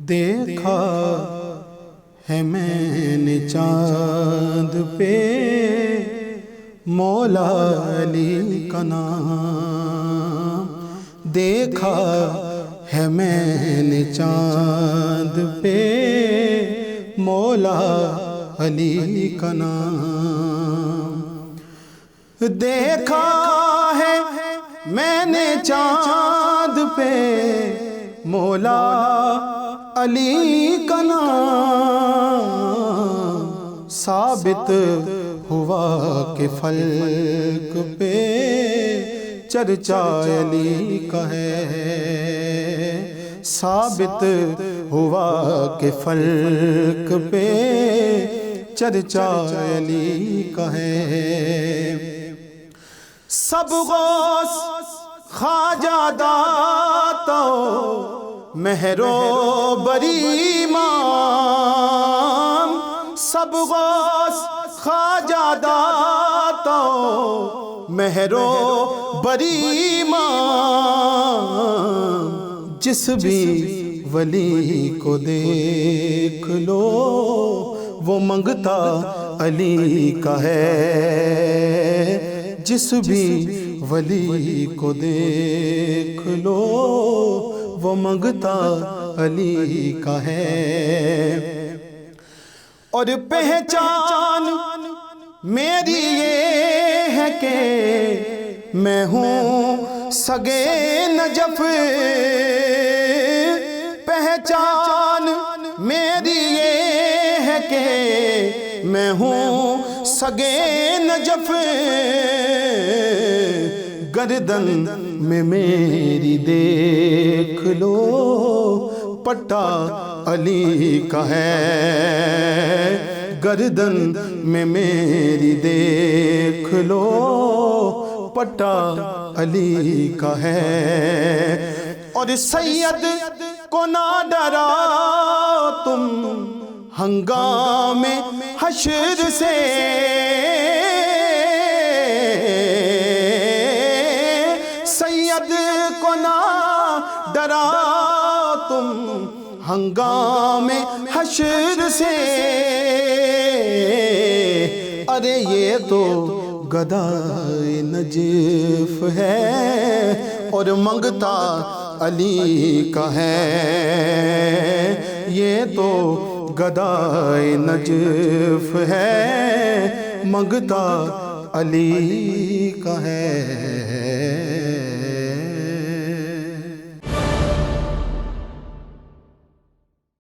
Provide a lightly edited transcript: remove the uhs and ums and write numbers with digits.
دیکھا ہے میں نے چاند پہ مولا علی کا نام، دیکھا ہے میں نے چاند پہ مولا علی کا نام، دیکھا ہے میں نے چاند پہ مولا علی کا نام، ثابت ہوا کہ فلک پہ چرچا علی کا ہے، ثابت ہوا کہ فلک پہ چرچا علی کا ہے۔ سب غوث خواجہ داتا مہر و بری امام، سب غوث خواجہ داتا مہر و بری امام، جس بھی ولی کو دیکھ لو وہ منگتا علی کا ہے، جس بھی ولی کو دیکھ لو وہ منگتا علی کا ہے۔ اور پہچان میری یہ ہے کہ میں ہوں سگے نجف، پہچان میری یہ ہے کہ میں ہوں سگے نجف، گردن میں میری دیکھ لو پٹا علی کا ہے، گردن میں میری دیکھ لو پٹا علی کا ہے۔ اور سید کو نہ ڈرا تم ہنگام حشر سے، سید کو نہ ڈرا تم ہنگام حشر سے، ارے یہ تو گدائے نجف ہے اور منگتا علی کا ہے، یہ تو گدائے نجف ہے منگتا علی کا ہے۔